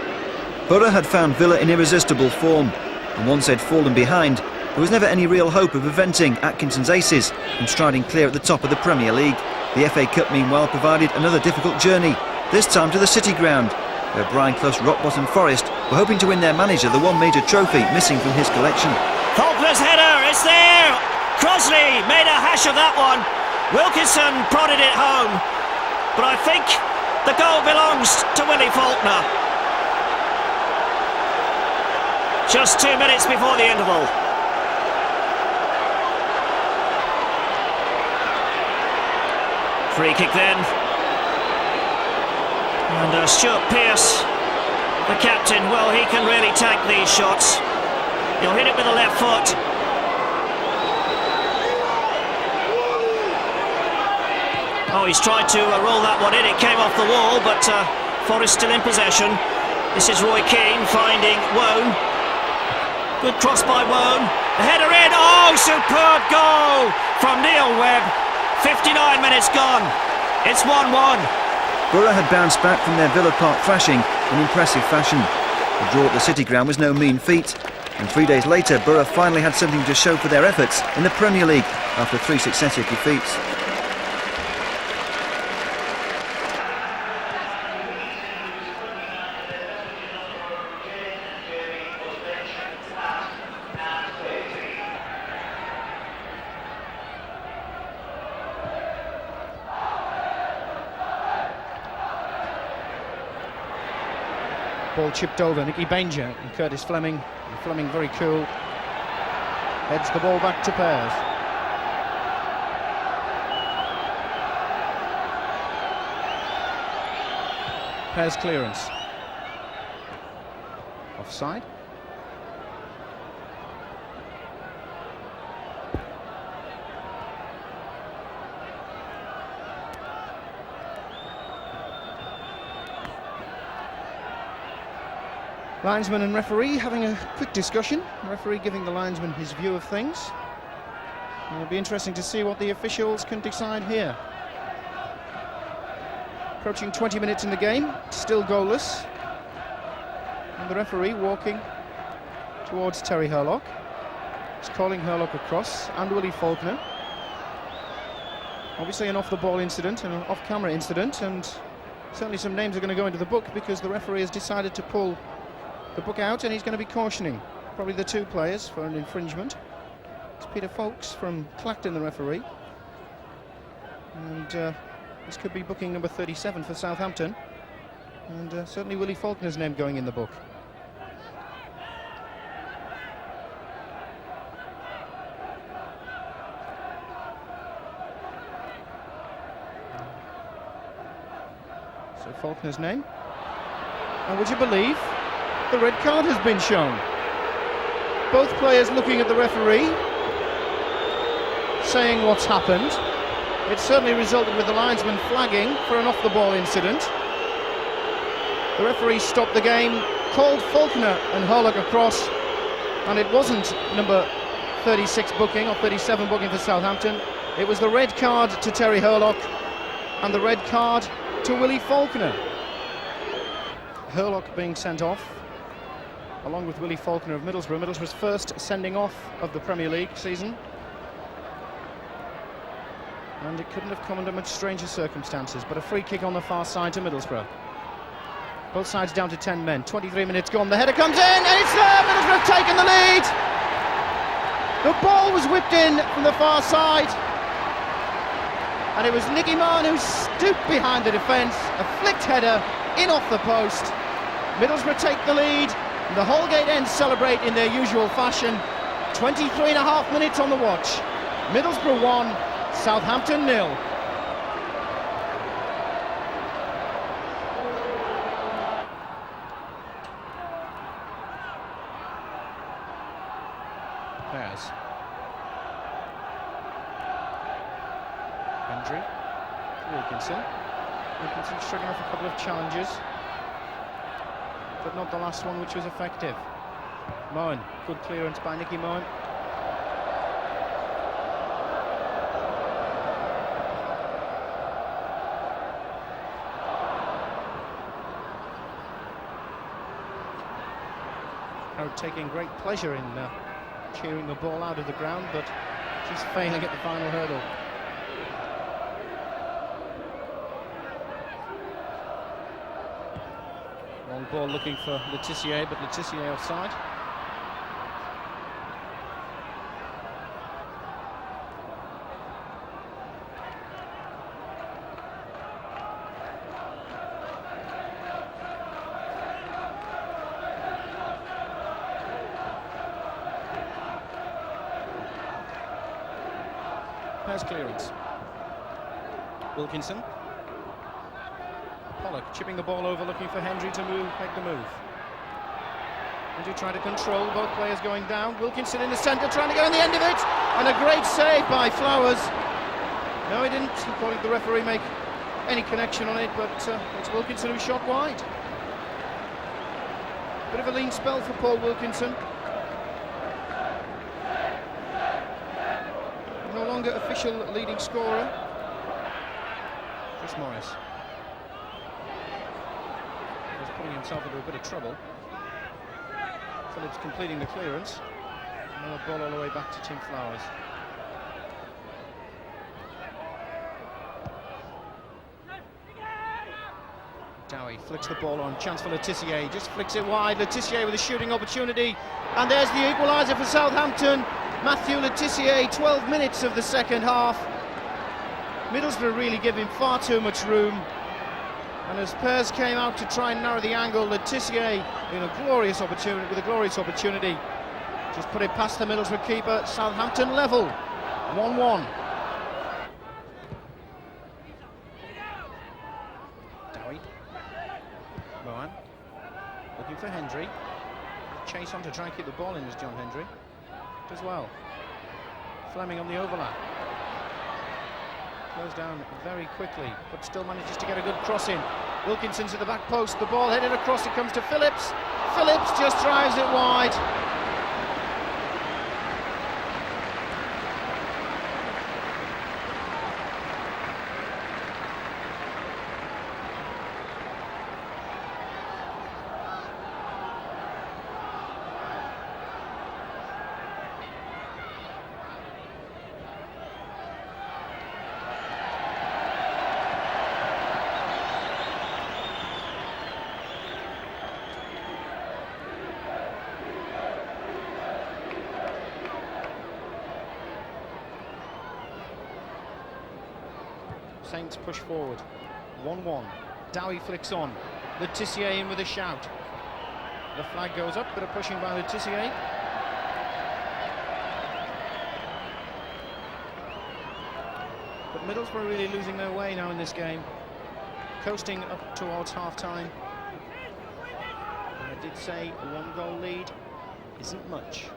Borough had found Villa in irresistible form, and once they'd fallen behind, there was never any real hope of preventing Atkinson's aces from striding clear at the top of the Premier League. The FA Cup, meanwhile, provided another difficult journey, this time to the City Ground, where Brian Clough's rock-bottom Forest were hoping to win their manager the one major trophy missing from his collection. Faulkner's header, it's there! Crosley made a hash of that one. Wilkinson prodded it home. But I think the goal belongs to Willie Faulkner. Just 2 minutes before the interval. Free kick then. And Stuart Pearce, the captain, well, he can really tank these shots. He'll hit it with the left foot. Oh, he's tried to roll that one in. It came off the wall, but Forest still in possession. This is Roy Keane finding Wone. Good cross by Wone. The header in. Oh, superb goal from Neil Webb. 59 minutes gone. It's 1-1. Borough had bounced back from their Villa Park thrashing in impressive fashion. The draw at the City Ground was no mean feat, and 3 days later Borough finally had something to show for their efforts in the Premier League after 3 successive defeats. Ball chipped over, Nicky Banger and Curtis Fleming. And Fleming very cool. Heads the ball back to Pears. Pears clearance. Offside. Linesman and referee having a quick discussion. The referee giving the linesman his view of things. And it'll be interesting to see what the officials can decide here. Approaching 20 minutes in the game, still goalless. And the referee walking towards Terry Hurlock. He's calling Hurlock across, and Willie Faulkner. Obviously an off-the-ball incident, and an off-camera incident, and certainly some names are going to go into the book because the referee has decided to pull the book out, and he's going to be cautioning probably the 2 players for an infringement. It's Peter Folks from Clacton, the referee, and this could be booking number 37 for Southampton, and certainly Willie Faulkner's name going in the book. So Faulkner's name, and would you believe the red card has been shown? Both players looking at the referee, saying what's happened. It certainly resulted with the linesman flagging for an off-the-ball incident. The referee stopped the game, called Faulkner and Hurlock across, and it wasn't number 36 booking or 37 booking for Southampton. It was the red card to Terry Hurlock and the red card to Willie Faulkner. Hurlock being sent off, along with Willie Faulkner of Middlesbrough. Middlesbrough's first sending off of the Premier League season. And it couldn't have come under much stranger circumstances, but a free kick on the far side to Middlesbrough. Both sides down to 10 men, 23 minutes gone, the header comes in, and it's there! Middlesbrough have taken the lead! The ball was whipped in from the far side, and it was Nicky Martin who stooped behind the defence, a flicked header, in off the post. Middlesbrough take the lead, and the Holgate end celebrate in their usual fashion. 23.5 minutes on the watch. Middlesbrough 1, Southampton 0. Pears. Hendry. Wilkinson shrugging off a couple of challenges, but not the last one, which was effective. Moen, good clearance by Nicky Moen. Howard taking great pleasure in cheering the ball out of the ground, but just failing at the final hurdle. Long ball looking for Letitia, but Letitia offside. Pass clearance. Wilkinson. Pollock chipping the ball over, looking for Hendry to make the move. Hendry trying to control, both players going down. Wilkinson in the centre, trying to get on the end of it, and a great save by Flowers. No, he didn't, according to the referee, make any connection on it, but it's Wilkinson who shot wide. Bit of a lean spell for Paul Wilkinson. No longer official leading scorer. Chris Morris. He's putting himself into a bit of trouble. Phillips completing the clearance. Another ball all the way back to Tim Flowers. Dowie flicks the ball on, chance for Letitia, just flicks it wide. Letitia with a shooting opportunity, and there's the equaliser for Southampton. Matthew Letitia, 12 minutes of the second half. Middlesbrough really give him far too much room, and as Pears came out to try and narrow the angle, Letitia in a glorious opportunity, just put it past the Middlesbrough keeper. Southampton level, 1-1. Dowie. Mohan looking for Hendry. Chase on to try and keep the ball in as John Hendry as well. Fleming on the overlap. Goes down very quickly, but still manages to get a good cross in. Wilkinson's at the back post, the ball headed across, it comes to Phillips. Phillips just drives it wide. Saints push forward, 1-1. Dowie flicks on, Letitia in with a shout. The flag goes up, bit of pushing by Letitia. But Middlesbrough really losing their way now in this game, coasting up towards half-time. I did say a one-goal lead isn't much.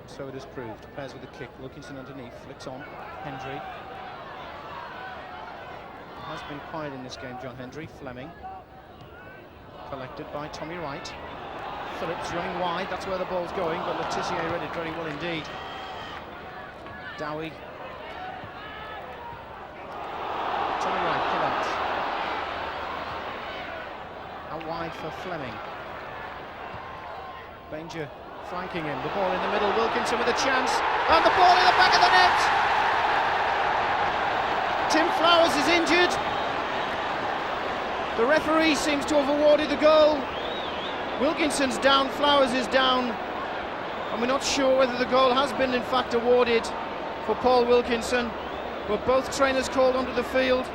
So it is proved. Pears with a kick, Wilkinson underneath, flicks on, Hendry. Has been quiet in this game, John Hendry. Fleming. Collected by Tommy Wright. Phillips running wide, that's where the ball's going, but Letitia read it very well indeed. Dowie. Tommy Wright collects. Out wide for Fleming. Banger flanking him. The ball in the middle, Wilkinson with a chance, and the ball in the back of the net. Tim Flowers is injured. The referee seems to have awarded the goal. Wilkinson's down, Flowers is down, and we're not sure whether the goal has been in fact awarded for Paul Wilkinson. But both trainers called onto the field.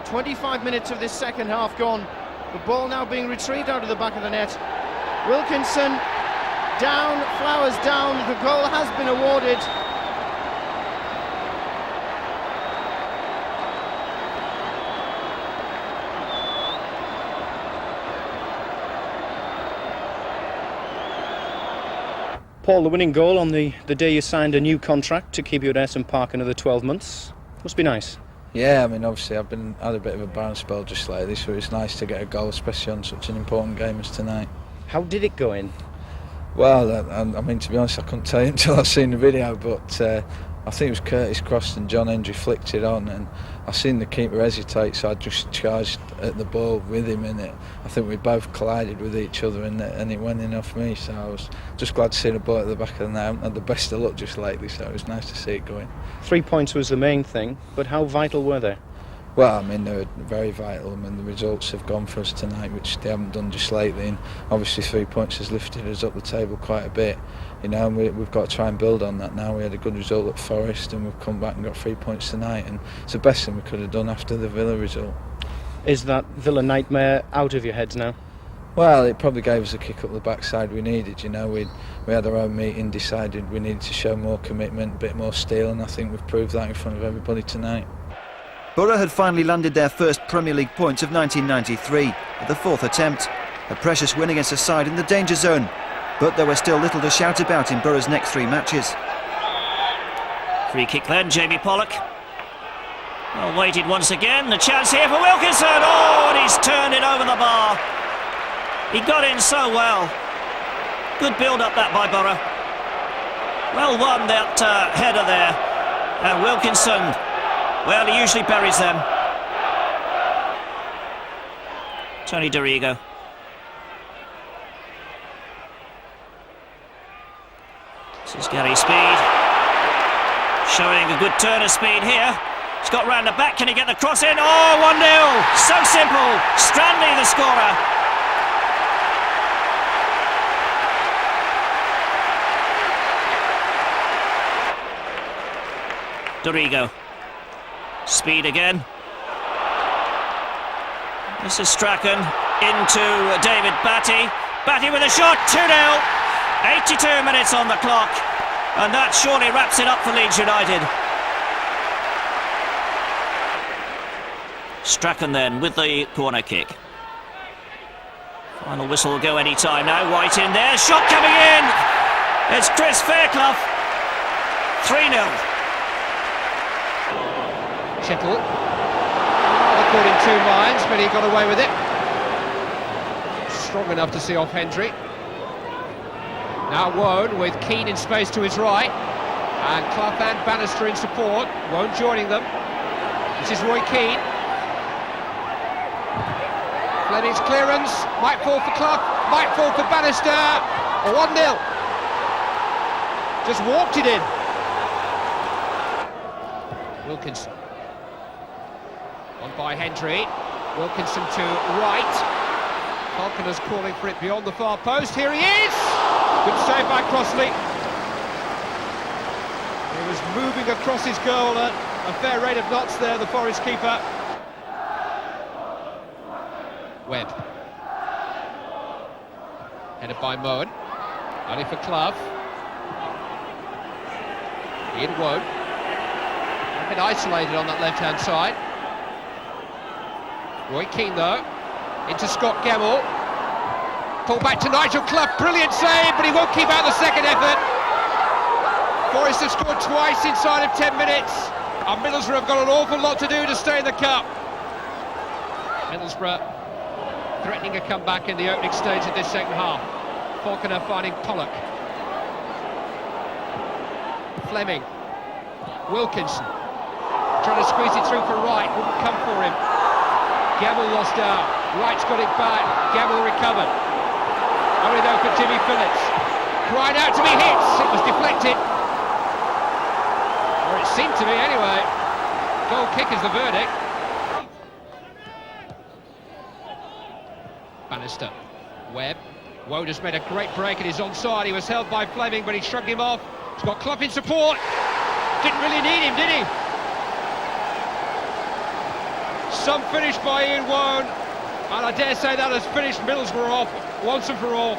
25 minutes of this second half gone. The ball now being retrieved out of the back of the net. Wilkinson down, Flowers down. The goal has been awarded. Paul, the winning goal on the day you signed a new contract to keep you at Ayresome Park another 12 months. Must be nice. Yeah, I mean, obviously I've had a bit of a barren spell just lately, so it's nice to get a goal, especially on such an important game as tonight. How did it go in? Well, I mean, to be honest, I couldn't tell you until I've seen the video, but I think it was Curtis crossed and John Hendry flicked it on, and I seen the keeper hesitate, so I just charged at the ball with him, and I think we both collided with each other, and it went in off me, so I was just glad to see the ball at the back of the net. I haven't had the best of luck just lately, so it was nice to see it go in. 3 points was the main thing, but how vital were they? Well, I mean, they were very vital. I mean, the results have gone for us tonight, which they haven't done just lately, and obviously 3 points has lifted us up the table quite a bit, you know, and we've got to try and build on that now. We had a good result at Forest, and we've come back and got 3 points tonight, and it's the best thing we could have done after the Villa result. Is that Villa nightmare out of your heads now? Well, it probably gave us a kick up the backside we needed, you know. We had our own meeting, decided we needed to show more commitment, a bit more steel, and I think we've proved that in front of everybody tonight. Borough had finally landed their first Premier League points of 1993 at the fourth attempt. A precious win against a side in the danger zone, but there was still little to shout about in Borough's next 3 matches. Free kick then, Jamie Pollock. Well, waited once again, the chance here for Wilkinson. Oh, and he's turned it over the bar. He got in so well. Good build-up that by Borough. Well won that header there. And Wilkinson, well, he usually buries them. Tony Dorigo. This is Gary Speed. Showing a good turn of speed here. He's got round the back. Can he get the cross in? Oh, 1-0. So simple. Stranley the scorer. Dorigo. Speed again. This is Strachan into David Batty. Batty with a shot, 2-0. 82 minutes on the clock. And that surely wraps it up for Leeds United. Strachan then with the corner kick. Final whistle will go any time now. White in there. Shot coming in. It's Chris Fairclough. 3-0. Chettle. Rather caught in 2 minds, but he got away with it. Strong enough to see off Hendry. Now Wone with Keane in space to his right. And Clough and Bannister in support. Wone joining them. This is Roy Keane. Fleming's clearance. Might fall for Clough. Might fall for Bannister. 1-0. Just walked it in. Wilkinson. On by Hendry. Wilkinson to right. Falconer's calling for it beyond the far post. Here he is! Good save by Crossley. He was moving across his goal at a fair rate of knots there, the Forest keeper. Webb. Headed by Moen. Only for Clough. Ian Wone. A bit isolated on that left-hand side. Roy Keane though, into Scott Gemmell. Pull back to Nigel Clough, brilliant save, but he won't keep out the second effort. Forest have scored twice inside of 10 minutes, and Middlesbrough have got an awful lot to do to stay in the cup. Middlesbrough threatening a comeback in the opening stage of this second half. Falconer finding Pollock. Fleming. Wilkinson. Trying to squeeze it through for Wright, wouldn't come for him. Gemmell lost out. Wright's got it back. Gemmell recovered. Only though for Jimmy Phillips. cried out to be hit. It was deflected. Or it seemed to be anyway. Goal kick is the verdict. Bannister. Webb. Woda's made a great break and he's onside. He was held by Fleming, but he shrugged him off. He's got Klopp in support. Didn't really need him, did he? Some finish by Ian Woan, and I dare say that has finished Middlesbrough off once and for all.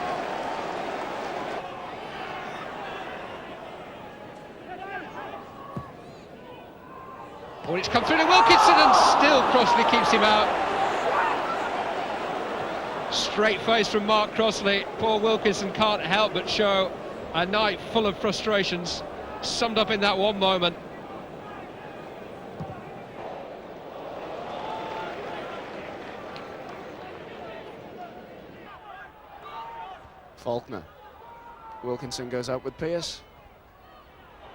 Oh, it's come through to Wilkinson and still Crossley keeps him out. Straight face from Mark Crossley. Poor Wilkinson can't help but show a night full of frustrations, summed up in that one moment. Faulkner. Wilkinson goes out with Pearce.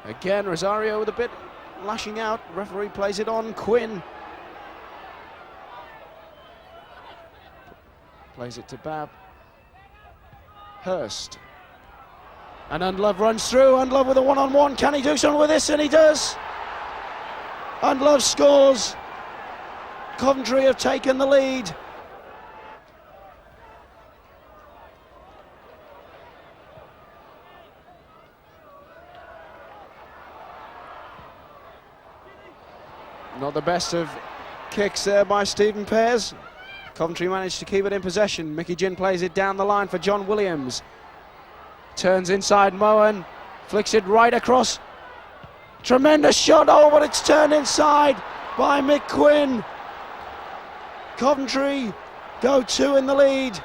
Again, Rosario with a bit lashing out. Referee plays it on. Quinn plays it to Babb. Hurst. And Undlove runs through. Undlove with a one-on-one. Can he do something with this? And he does. Undlove scores. Coventry have taken the lead. Not the best of kicks there by Stephen Pearce. Coventry managed to keep it in possession. Mickey Ginn plays it down the line for John Williams. Turns inside Moen, flicks it right across. Tremendous shot, oh, but it's turned inside by Mick Quinn. Coventry go 2 in the lead.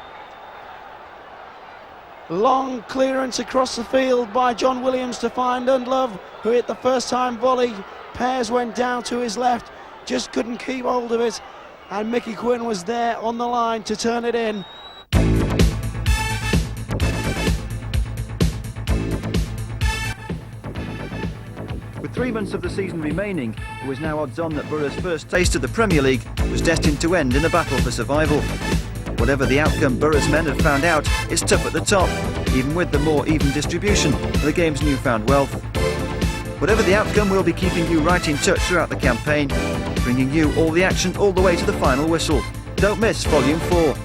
Long clearance across the field by John Williams to find Undlove, who hit the first time volley. Pearce went down to his left, just couldn't keep hold of it, and Mickey Quinn was there on the line to turn it in. With 3 months of the season remaining, it was now odds on that Borough's first taste of the Premier League was destined to end in a battle for survival. Whatever the outcome, Borough's men have found out it's tough at the top, even with the more even distribution of the game's newfound wealth. Whatever the outcome, we'll be keeping you right in touch throughout the campaign, bringing you all the action all the way to the final whistle. Don't miss Volume 4.